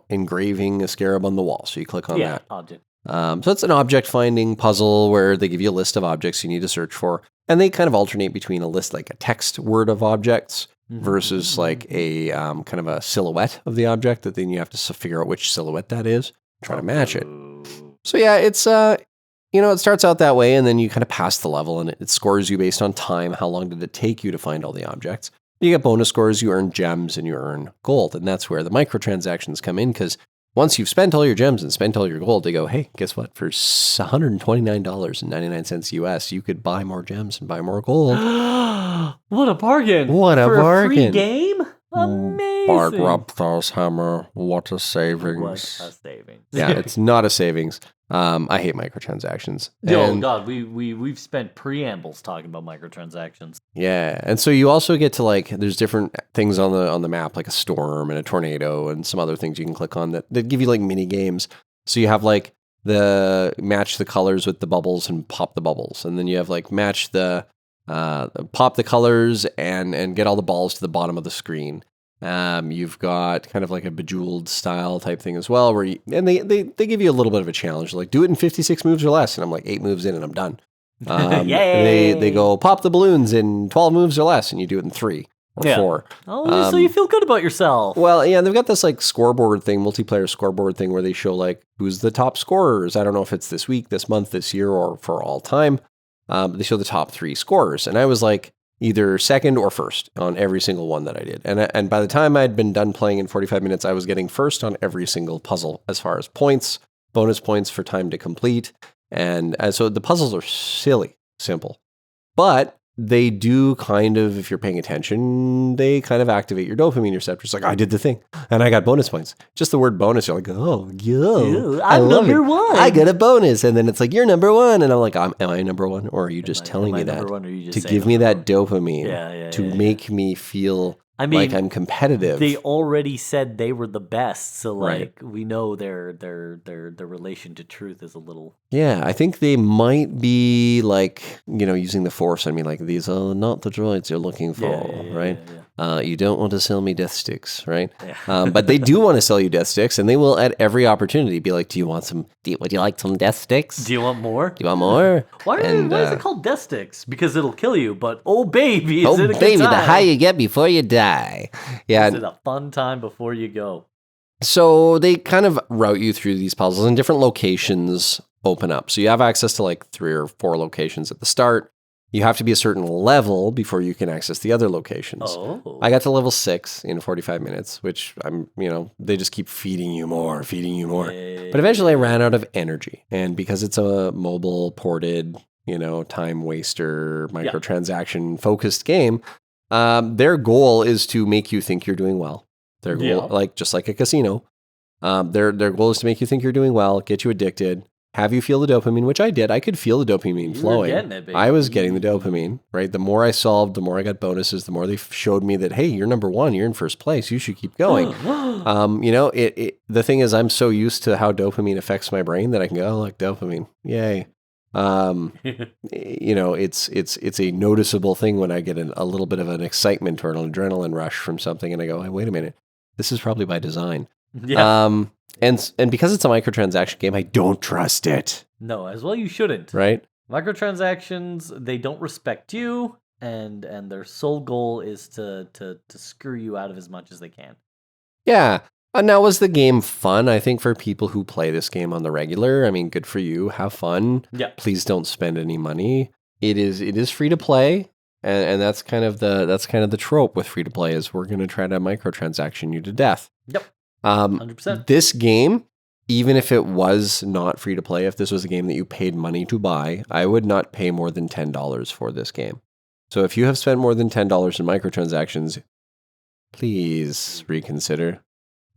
engraving a scarab on the wall. So you click on that. Object. So it's an object finding puzzle where they give you a list of objects you need to search for. And they kind of alternate between a list, like a text word of objects versus like a kind of a silhouette of the object that then you have to figure out which silhouette that is, try to match it. So yeah, it's, it starts out that way and then you kind of pass the level and it scores you based on time. How long did it take you to find all the objects? You get bonus scores, you earn gems and you earn gold. And that's where the microtransactions come in because once you've spent all your gems and spent all your gold, they go, hey, guess what? For $129.99 US, you could buy more gems and buy more gold. What a bargain. For a free game? Amazing. Bargrubthor's hammer. What a savings. What a savings. Yeah, it's not a savings. I hate microtransactions. Oh God, we've spent preambles talking about microtransactions. Yeah, and so you also get to there's different things on the map, like a storm and a tornado and some other things you can click on that give you like mini games. So you have the match the colors with the bubbles and pop the bubbles, and then you have match the pop the colors and get all the balls to the bottom of the screen. You've got kind of like a Bejeweled style type thing as well, where they give you a little bit of a challenge, like do it in 56 moves or less, and I'm like 8 moves in and I'm done. Yay! They go pop the balloons in 12 moves or less, and you do it in 3 or 4. Oh, so you feel good about yourself. Well, yeah, they've got this scoreboard thing, multiplayer scoreboard thing, where they show who's the top scorers. I don't know if it's this week, this month, this year, or for all time. But they show the top 3 scorers, and I was either second or first on every single one that I did. And by the time I'd been done playing in 45 minutes, I was getting first on every single puzzle as far as points, bonus points for time to complete. And so the puzzles are silly, simple. But they do kind of, if you're paying attention, they kind of activate your dopamine receptors. I did the thing, and I got bonus points. Just the word bonus, you're like, oh, yo, I'm number one. I get a bonus. And then it's you're number one. And I'm like, am I number one? Or are you just telling me that to give me that dopamine to make me feel like I'm competitive? They already said they were the best. So we know their relation to truth is a little. Yeah, I think they might be using the force on me, these are not the droids you're looking for, right? Yeah. You don't want to sell me death sticks, right? Yeah. But they do want to sell you death sticks, and they will at every opportunity be like, do you want some, would you like some death sticks? Do you want more? Do you want more? Why is it called death sticks? Because it'll kill you, but oh baby, is it a good baby, time? The higher you get before you die. Yeah. Is it a fun time before you go? So they kind of route you through these puzzles, and different locations open up. So you have access to 3 or 4 locations at the start. You have to be a certain level before you can access the other locations. Oh. I got to level 6 in 45 minutes, which they just keep feeding you more. But eventually I ran out of energy. And because it's a mobile ported, time waster, microtransaction focused game, their goal is to make you think you're doing well. Their goal, just like a casino, their goal is to make you think you're doing well, get you addicted, have you feel the dopamine, which I did. I could feel the dopamine You were flowing. getting it, baby. I was getting the dopamine, right? The more I solved, the more I got bonuses, the more they showed me that, hey, you're number one, you're in first place, you should keep going. The thing is, I'm so used to how dopamine affects my brain that I can go, oh, look, dopamine, yay. It's a noticeable thing when I get a little bit of an excitement or an adrenaline rush from something, and I go, hey, wait a minute, this is probably by design. Yeah. And because it's a microtransaction game, I don't trust it. No, as well you shouldn't. Right? Microtransactions, they don't respect you, and their sole goal is to screw you out of as much as they can. Yeah. Now, was the game fun? I think for people who play this game on the regular, I mean, good for you. Have fun. Yeah. Please don't spend any money. It is free to play, and that's kind of the trope with free to play is we're going to try to microtransaction you to death. Yep. 100%. This game, even if it was not free to play, if this was a game that you paid money to buy, I would not pay more than $10 for this game. So if you have spent more than $10 in microtransactions, please reconsider.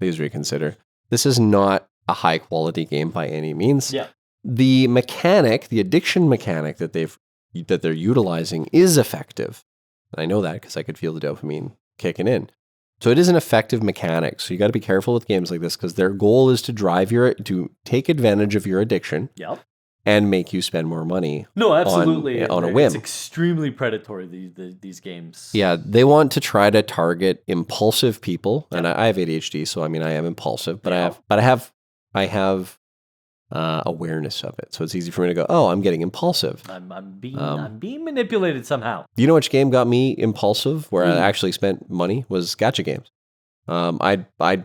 Please reconsider. This is not a high quality game by any means. Yeah. The mechanic, the addiction mechanic that they're utilizing is effective. And I know that because I could feel the dopamine kicking in. So it is an effective mechanic. So you got to be careful with games like this because their goal is to take advantage of your addiction. Yep. And make you spend more money. No, absolutely. On a whim. It's extremely predatory, these games. Yeah, they want to try to target impulsive people. And I have ADHD, so I mean I am impulsive, but I have awareness of it. So it's easy for me to go, oh, I'm getting impulsive. I'm being manipulated somehow. You know which game got me impulsive where I actually spent money was gacha games. I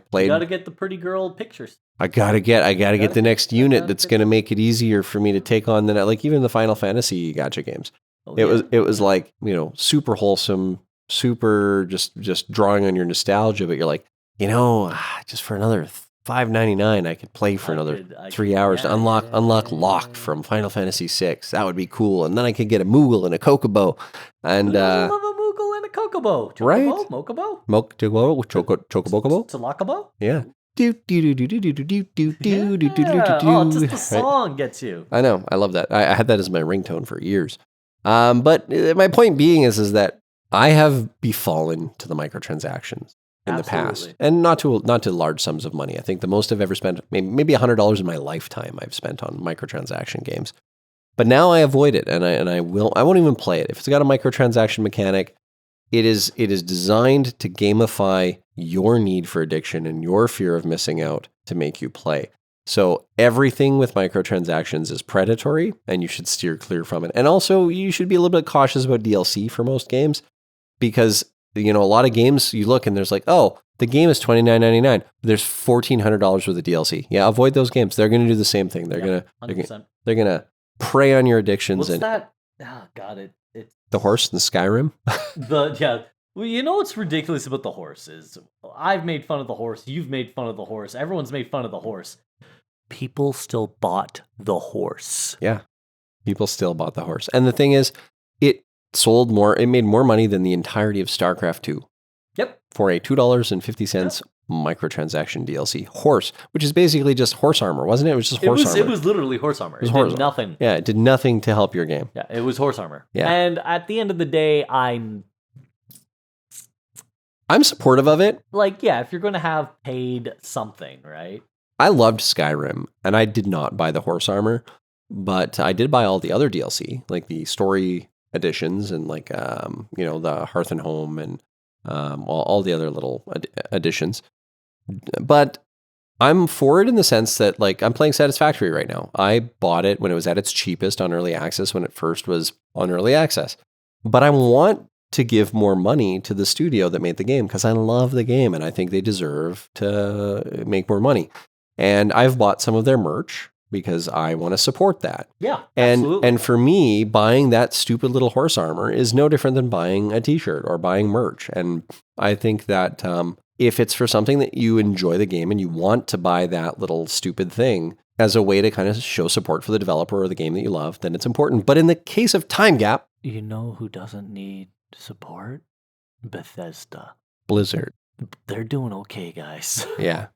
played. You gotta get the pretty girl pictures. I gotta get the next unit that's gonna make it easier for me to take on like even the Final Fantasy gacha games. It was like, super wholesome, super just drawing on your nostalgia, but you're like, just for another $5.99 I could play for another 3 hours to unlock Locke from Final Fantasy VI. That would be cool. And then I could get a Moogle and a Chocobo. And I love a Moogle and a Chocobo. Chocobo? Right? Mokobo? Chocobo? Chocobo? Yeah. Oh, just the song gets you. I know. I love that. I had that as my ringtone for years. But my point being is that I have befallen to the microtransactions in the past, and not to large sums of money. I think the most I've ever spent, maybe $100 in my lifetime, I've spent on microtransaction games. But now I avoid it, and I won't even play it if it's got a microtransaction mechanic. It is designed to gamify your need for addiction and your fear of missing out to make you play. So everything with microtransactions is predatory, and you should steer clear from it. And also, you should be a little bit cautious about DLC for most games, because a lot of games you look and there's like, oh, the game is $29.99. There's $1,400 worth of DLC. Yeah, avoid those games. They're going to do the same thing. They're gonna prey on your addictions. What's that? Oh God, it's the horse in Skyrim. Well, you know what's ridiculous about the horse is I've made fun of the horse. You've made fun of the horse. Everyone's made fun of the horse. People still bought the horse. Yeah, people still bought the horse. And the thing is, it sold more. It made more money than the entirety of StarCraft 2. Yep. For a $2.50 microtransaction DLC horse, which is basically just horse armor, wasn't it? It was just horse armor. It was literally horse armor. It did nothing. Yeah, it did nothing to help your game. Yeah, it was horse armor. Yeah. And at the end of the day, I'm supportive of it. Like, yeah, if you're going to have paid something, right? I loved Skyrim, and I did not buy the horse armor, but I did buy all the other DLC, like the story editions and like, the Hearth and Home and all the other little additions. But I'm for it in the sense that, like, I'm playing Satisfactory right now. I bought it when it was at its cheapest on early access, when it first was on early access. But I want to give more money to the studio that made the game because I love the game and I think they deserve to make more money. And I've bought some of their merch because I want to support that. Yeah, absolutely. And for me, buying that stupid little horse armor is no different than buying a t-shirt or buying merch. And I think that if it's for something that you enjoy the game and you want to buy that little stupid thing as a way to kind of show support for the developer or the game that you love, then it's important. But in the case of Time Gap... You know who doesn't need support? Bethesda. Blizzard. They're doing okay, guys. Yeah.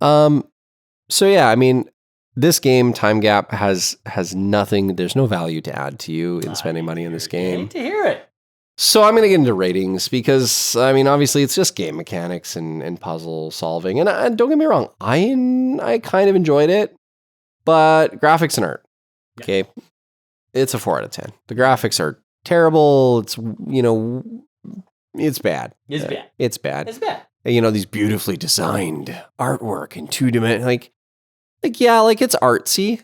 So yeah, I mean, this game, Time Gap, has nothing. There's no value to add to you in spending money in this I game. hate to hear it. So I'm going to get into ratings because, I mean, obviously it's just game mechanics and puzzle solving. And don't get me wrong, I kind of enjoyed it, but graphics and art, okay, it's a 4 out of 10. The graphics are terrible. It's, it's bad. It's bad. It's bad. It's bad. These beautifully designed artwork in 2D, like it's artsy,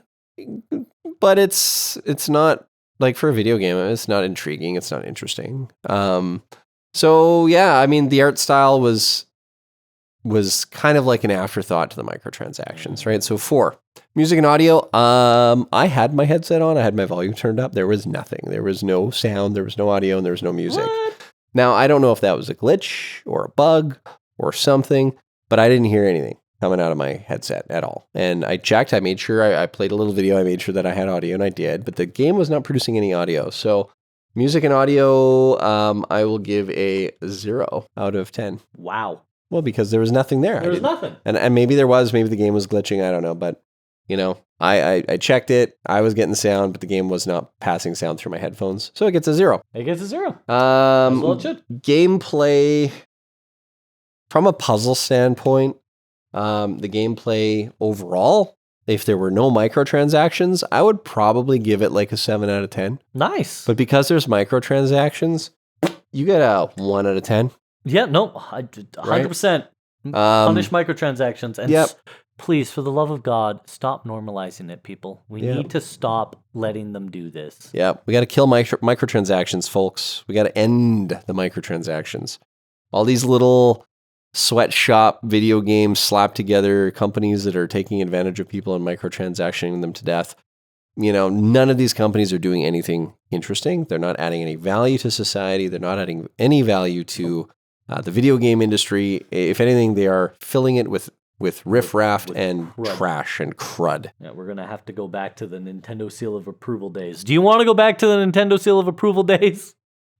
but it's not, like, for a video game, it's not intriguing. It's not interesting. So yeah, I mean, the art style was kind of like an afterthought to the microtransactions, right? So 4, music and audio. I had my headset on. I had my volume turned up. There was nothing. There was no sound. There was no audio, and there was no music. What? Now, I don't know if that was a glitch or a bug or something, but I didn't hear anything coming out of my headset at all. And I checked. I made sure I played a little video. I made sure that I had audio, and I did. But the game was not producing any audio. So music and audio, I will give a 0 out of 10. Wow. Well, because there was nothing there. There was nothing. And maybe there was. Maybe the game was glitching. I don't know. But, I checked it. I was getting sound, but the game was not passing sound through my headphones. So it gets a 0. It gets a 0. As well it should. Gameplay, from a puzzle standpoint, the gameplay overall, if there were no microtransactions, I would probably give it like a 7 out of 10. Nice. But because there's microtransactions, you get a 1 out of 10. Yeah, no, 100%. Punish microtransactions. And please, for the love of God, stop normalizing it, people. We need to stop letting them do this. Yeah, we got to kill microtransactions, folks. We got to end the microtransactions. All these little sweatshop video games slapped together, companies that are taking advantage of people and microtransactioning them to death. None of these companies are doing anything interesting. They're not adding any value to society. They're not adding any value to the video game industry. If anything, they are filling it with riffraff and crud. Trash and crud. Yeah, we're going to have to go back to the Nintendo Seal of Approval days. Do you want to go back to the Nintendo Seal of Approval days?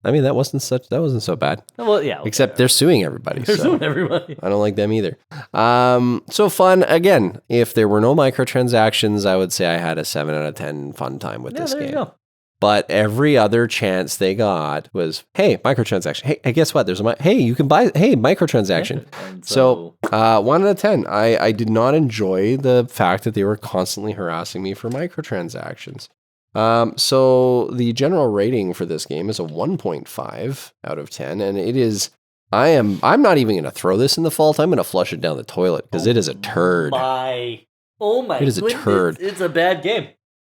I mean, that wasn't so bad. Well, yeah. Okay. Except they're suing everybody. They're suing everybody. I don't like them either. So fun. Again, if there were no microtransactions, I would say I had a 7 out of 10 fun time with this there game. You go. But every other chance they got was, hey, microtransaction. Hey, guess what? Hey, you can buy, microtransaction. So 1 out of 10. I did not enjoy the fact that they were constantly harassing me for microtransactions. So the general rating for this game is a 1.5 out of 10. And it is, I'm not even going to throw this in the fault. I'm going to flush it down the toilet because it is a turd. Oh my It is a turd. It's a bad game.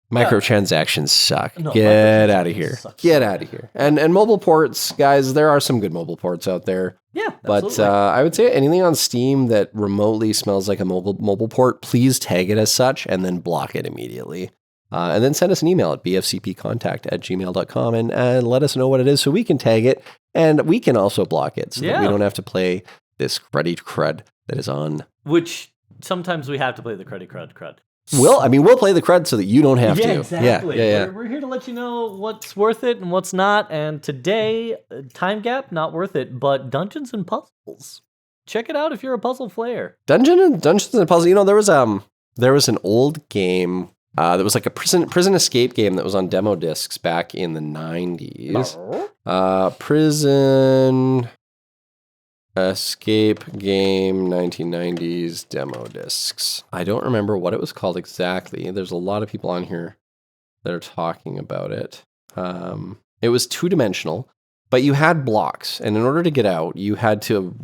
Microtransactions suck. No, get out of here. Get out of here. And mobile ports, guys, there are some good mobile ports out there. Yeah, but I would say anything on Steam that remotely smells like a mobile port, please tag it as such and then block it immediately. And then send us an email at bfcpcontact@gmail.com and let us know what it is so we can tag it and we can also block it so that we don't have to play this cruddy crud that is on. Which sometimes we have to play the cruddy crud. We'll play the crud so that you don't have to. Exactly. Yeah. We're here to let you know what's worth it and what's not. And today, Time Gap, not worth it, but Dungeons and Puzzles. Check it out if you're a puzzle player. Dungeons and Puzzles. There was an old game that was like a prison escape game that was on demo discs back in the 90s. Prison Escape Game 1990s demo discs. I don't remember what it was called exactly. There's a lot of people on here that are talking about it. It was 2-dimensional, but you had blocks, and in order to get out, you had to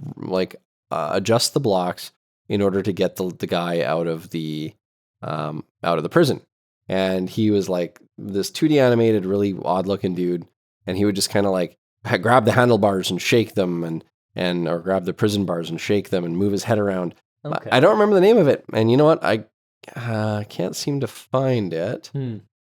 adjust the blocks in order to get the guy out of the prison. And he was like this 2D animated, really odd looking dude, and he would just kind of like grab the handlebars and shake them or grab the prison bars and shake them and move his head around. Okay. I don't remember the name of it. And you know what? I can't seem to find it.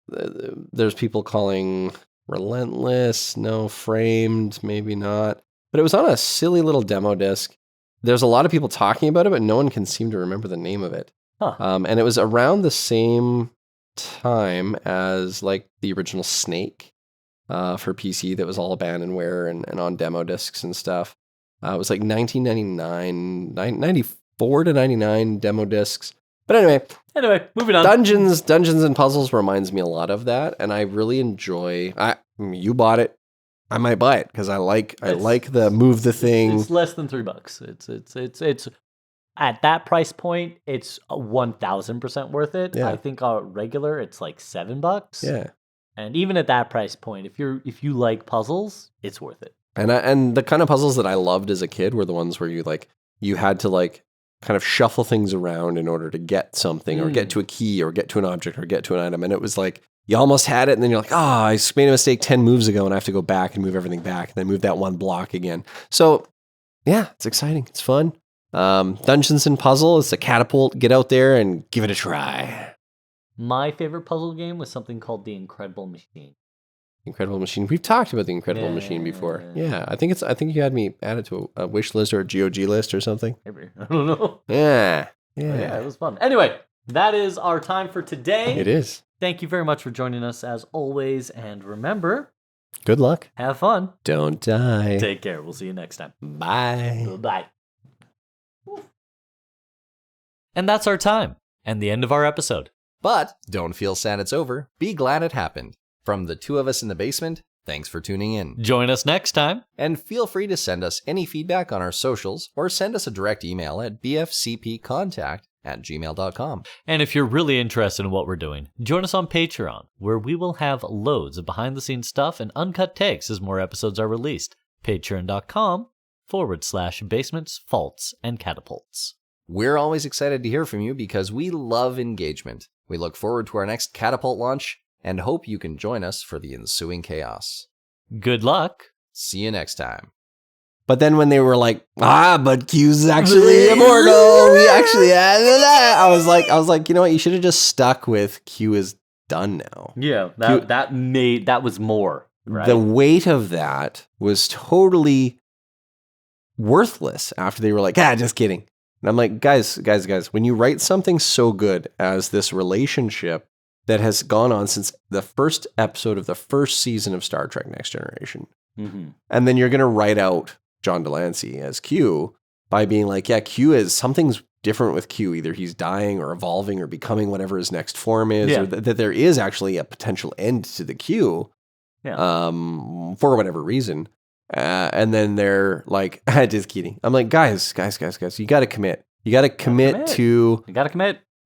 There's people calling Relentless, no, Framed, maybe not. But it was on a silly little demo disc. There's a lot of people talking about it, but no one can seem to remember the name of it. Huh. And it was around the same time as like the original Snake for PC that was all abandonware and on demo discs and stuff. It was like 1999, 94 to 99 demo discs. But Anyway, moving on. Dungeons and Puzzles reminds me a lot of that, and I really enjoy. You bought it. I might buy it because I like the move the thing. It's less than $3. It's at that price point, it's 1,000% worth it. Yeah. I think regular, it's like $7. Yeah. And even at that price point, if you like puzzles, it's worth it. And the kind of puzzles that I loved as a kid were the ones where you had to kind of shuffle things around in order to get something or get to a key or get to an object or get to an item. And it was like, you almost had it and then you're like, I made a mistake 10 moves ago and I have to go back and move everything back and then move that one block again. So yeah, it's exciting. It's fun. Dungeons and Puzzle, it's a catapult. Get out there and give it a try. My favorite puzzle game was something called The Incredible Machine. Incredible Machine. We've talked about the Incredible Machine before. Yeah, I think you had me add it to a wish list or a GOG list or something. Maybe. I don't know. Yeah. Yeah, it was fun. Anyway, that is our time for today. It is. Thank you very much for joining us as always. And remember, good luck. Have fun. Don't die. Take care. We'll see you next time. Bye. Bye. And that's our time and the end of our episode. But don't feel sad it's over. Be glad it happened. From the two of us in the basement, thanks for tuning in. Join us next time. And feel free to send us any feedback on our socials or send us a direct email at bfcpcontact@gmail.com. And if you're really interested in what we're doing, join us on Patreon, where we will have loads of behind-the-scenes stuff and uncut takes as more episodes are released. Patreon.com/basements, faults, and catapults. We're always excited to hear from you because we love engagement. We look forward to our next catapult launch and hope you can join us for the ensuing chaos. Good luck. See you next time. But then when they were like, but Q's actually immortal, we actually added that. I was like, you know what? You should have just stuck with Q is done now. Yeah, that was more. Right? The weight of that was totally worthless after they were like, just kidding. And I'm like, guys, when you write something so good as this relationship that has gone on since the first episode of the first season of Star Trek Next Generation, and then you're going to write out John Delancey as Q by being like, Q is, something's different with Q. Either he's dying or evolving or becoming whatever his next form is, or that there is actually a potential end to the Q for whatever reason. And then they're like, just kidding. I'm like, guys, you got to commit. You got to commit to... You got to commit.